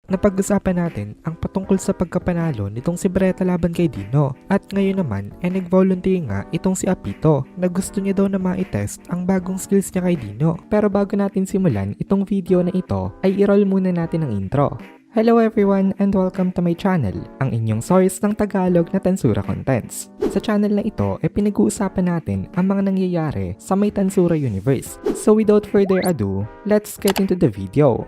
napag-usapan natin ang patungkol sa pagkapanalo nitong si Beretta laban kay Dino. At ngayon naman nag-volunteer nga itong si Apito na gusto niya daw na ma-test ang bagong skills niya kay Dino. Pero bago natin simulan itong video na ito ay i-roll muna natin ang intro. Hello everyone and welcome to my channel, ang inyong source ng Tagalog na Tansura Contents. Sa channel na ito ay pinag-uusapan natin ang mga nangyayari sa may Tansura universe. So without further ado, let's get into the video.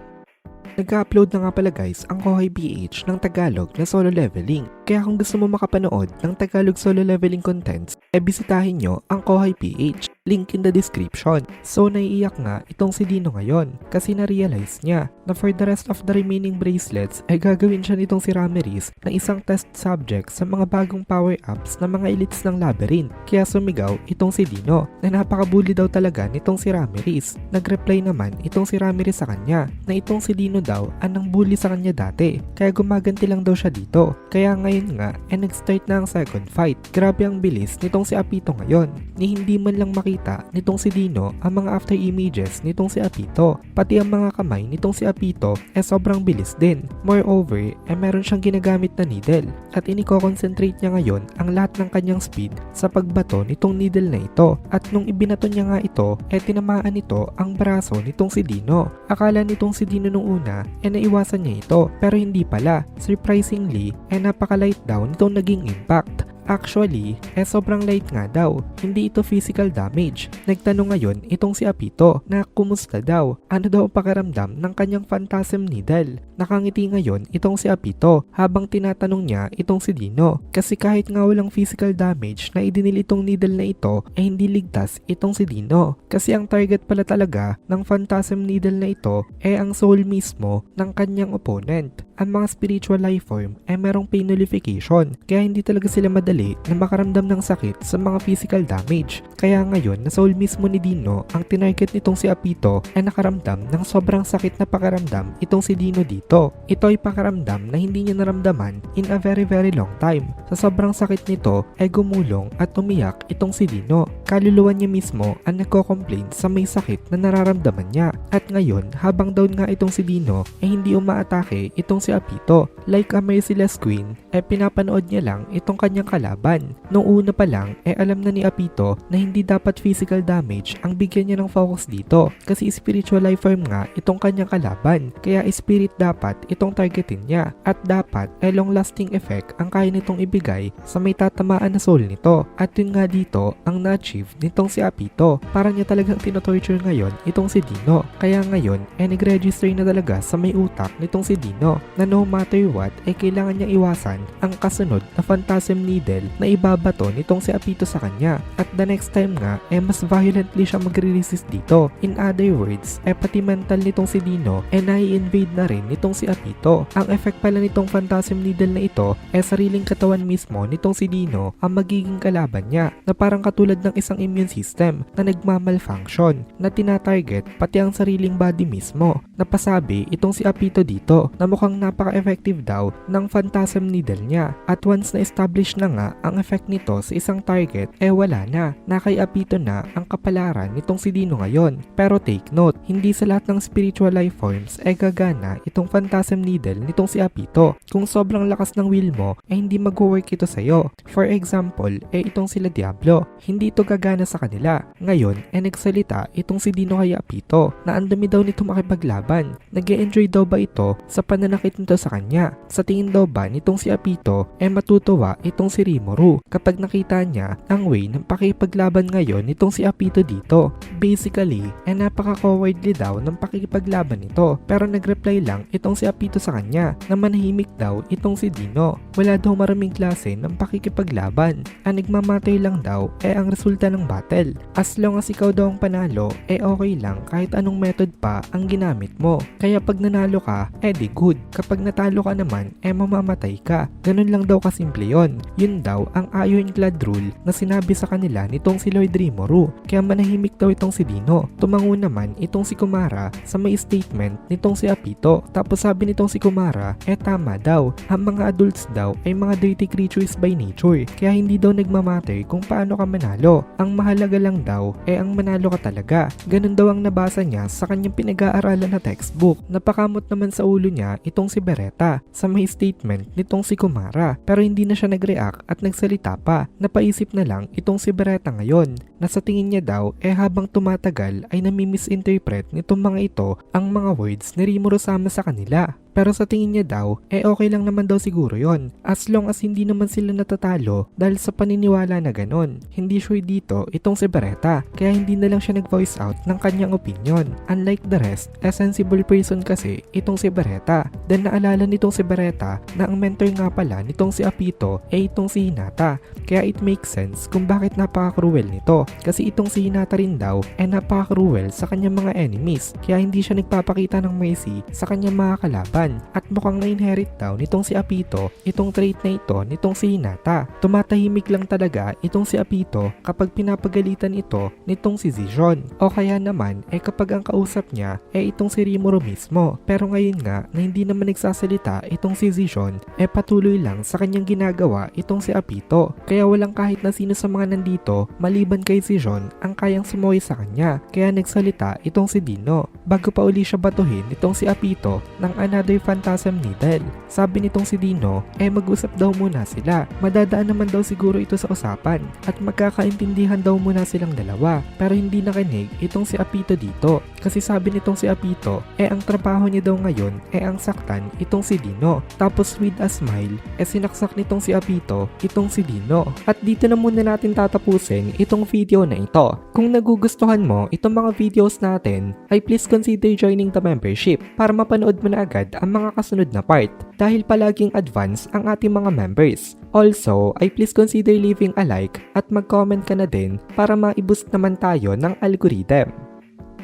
Nag-upload na nga pala guys ang Kohay PH ng Tagalog na solo leveling. Kaya kung gusto mo makapanood ng Tagalog solo leveling contents, bisitahin nyo ang Kohay PH. Link in the description. So naiiyak nga itong si Dino ngayon kasi na-realize niya na for the rest of the remaining bracelets ay gagawin siya nitong si Ramirez na isang test subject sa mga bagong power-ups ng mga elites ng labyrinth. Kaya sumigaw itong si Dino na napakabully daw talaga nitong si Ramirez. Nag-reply naman itong si Ramirez sa kanya na itong si Dino daw anang bully sa kanya dati kaya gumaganti lang daw siya dito. Kaya ngayon nga nag-start na ang second fight. Grabe ang bilis nitong si Apito ngayon ni hindi man lang makita nitong si Dino ang mga after images nitong si Apito. Pati ang mga kamay nitong si Apito sobrang bilis din. Moreover, meron siyang ginagamit na needle at iniko-concentrate niya ngayon ang lahat ng kanyang speed sa pagbato nitong needle na ito. At nung ibinato niya nga ito, tinamaan nito ang braso nitong si Dino. Akala nitong si Dino nung una naiwasan niya ito pero hindi pala. Surprisingly, napaka-light daw nitong naging impact. Actually, sobrang light nga daw, hindi ito physical damage. Nagtanong ngayon itong si Apito na kumusta daw, ano daw ang pakiramdam ng kanyang phantasm needle. Nakangiti ngayon itong si Apito habang tinatanong niya itong si Dino kasi kahit nga walang physical damage na idinil itong needle na ito hindi ligtas itong si Dino kasi ang target pala talaga ng phantasm needle na ito ang soul mismo ng kanyang opponent. Ang mga spiritual life form merong pain nullification kaya hindi talaga sila madali na makaramdam ng sakit sa mga physical damage. Kaya ngayon na soul mismo ni Dino ang tinarget nitong si Apito nakaramdam ng sobrang sakit na pakiramdam itong si Dino dito. Ito ay pakiramdam na hindi niya naramdaman in a very long time. Sa sobrang sakit nito gumulong at umiyak itong si Dino. Kaluluwa niya mismo ang nagko-complain sa may sakit na nararamdaman niya. At ngayon habang down nga itong si Dino hindi umaatake itong si Apito. Like a merciless queen pinapanood niya lang itong kanyang kalaban. Nung una pa lang alam na ni Apito na hindi dapat physical damage ang bigyan niya ng focus dito kasi spiritual life form nga itong kanyang kalaban kaya spirit dapat itong targetin niya at dapat long lasting effect ang kaya nitong ibigay sa may tatamaan na soul nito. At yun nga dito ang na-achieve nitong si Apito. Parang niya talagang tinotorture ngayon itong si Dino kaya ngayon nag-register na talaga sa may utak nitong si Dino na no matter what kailangan niya iwasan ang kasunod na phantasm needle na ibabato nitong si Apito sa kanya. At the next time nga mas violently siya magre-resist dito. In other words pati mental nitong si Dino nai-invade na rin nitong si Apito. Ang effect pala nitong phantasm needle na ito sariling katawan mismo nitong si Dino ang magiging kalaban niya na parang katulad ng isang immune system na nagmamalfunction na tinatarget pati ang sariling body mismo. Napasabi itong si Apito dito na mukhang napaka-effective daw ng phantasm needle niya at once na-establish na nga ang effect nito sa isang target wala na. Kay Apito na ang kapalaran nitong si Dino ngayon. Pero take note, hindi sa lahat ng spiritual life forms gagana itong phantasm needle nitong si Apito. Kung sobrang lakas ng will mo hindi mag-work ito sa'yo. For example itong sila Diablo, hindi ito gagana sa kanila. Ngayon nagsalita itong si Dino kay Apito na ang dami daw nito makipaglaban. Nag-e-enjoy daw ba ito sa pananakit nito sa kanya? Sa tingin daw ba nitong si Apito matutuwa itong si Rimuru kapag nakita niya ang way ng pakipaglaban ngayon nitong si Apito dito? Basically napaka-cowardly daw ng pakikipaglaban nito pero nag-reply lang itong si Apito sa kanya na manahimik daw itong si Dino. Wala daw maraming klase ng pakikipaglaban. Ang nagmamatay lang daw ang resulta ng battle. As long as ikaw daw ang panalo okay lang kahit anong method pa ang ginamit mo. Kaya pag nanalo ka di good. Kapag natalo ka naman mamamatay ka. Ganun lang daw kasimple yon. Yun daw ang ironclad rule na sinabi sa kanila nitong si Lord Rimuru. Kaya manahimik daw itong si Dino. Tumango naman itong si Kumara sa may statement nitong si Apito. Tapos sabi nitong si Kumara tama daw. Ang mga adults daw ay mga dirty creatures by nature. Kaya hindi daw nagmamatter kung paano ka manalo. Ang mahalaga lang daw ang manalo ka talaga. Ganun daw ang nabasa niya sa kanyang pinag-aaralan na textbook. Napakamot naman sa ulo niya itong nitong si Beretta sa may statement nitong si Kumara pero hindi na siya nag-react at nagsalita pa. Napaisip na lang itong si Beretta ngayon na sa tingin niya daw habang tumatagal ay nami-misinterpret nitong mga ito ang mga words ni Rimuru Sama sa kanila. Pero sa tingin niya daw, okay lang naman daw siguro yon as long as hindi naman sila natatalo dahil sa paniniwala na ganon. Hindi sure dito itong si Beretta kaya hindi na lang siya nag-voice out ng kanyang opinion. Unlike the rest, a sensible person kasi itong si Beretta. Then naalala nitong si Beretta na ang mentor nga pala nitong si Apito itong si Hinata. Kaya it makes sense kung bakit napaka-cruel nito. Kasi itong si Hinata rin daw napaka-cruel sa kanyang mga enemies. Kaya hindi siya nagpapakita ng mercy sa kanyang mga kalaban. At mukhang na-inherit daw nitong si Apito itong trait na ito nitong si Hinata. Tumatahimik lang talaga itong si Apito kapag pinapagalitan ito nitong si Zijon. O kaya naman kapag ang kausap niya itong si Rimuru mismo. Pero ngayon nga na hindi naman nagsasalita itong si Zijon patuloy lang sa kanyang ginagawa itong si Apito. Kaya walang kahit na sino sa mga nandito maliban kay Zijon ang kayang sumuway sa kanya. Kaya nagsalita itong si Dino bago pa uli siya batuhin itong si Apito ng another Phantasm Needle. Sabi nitong si Dino mag-usap daw muna sila. Madadaan naman daw siguro ito sa usapan at magkakaintindihan daw muna silang dalawa. Pero hindi nakinig itong si Apito dito kasi sabi nitong si Apito ang trabaho niya daw ngayon ang saktan itong si Dino. Tapos with a smile sinaksak nitong si Apito itong si Dino. At dito na muna natin tatapusin itong video na ito. Kung nagugustuhan mo itong mga videos natin ay please consider joining the membership para mapanood mo na agad ang mga kasunod na part dahil palaging advance ang ating mga members. Also, ay please consider leaving a like at mag-comment ka na din para ma-boost naman tayo ng algorithm.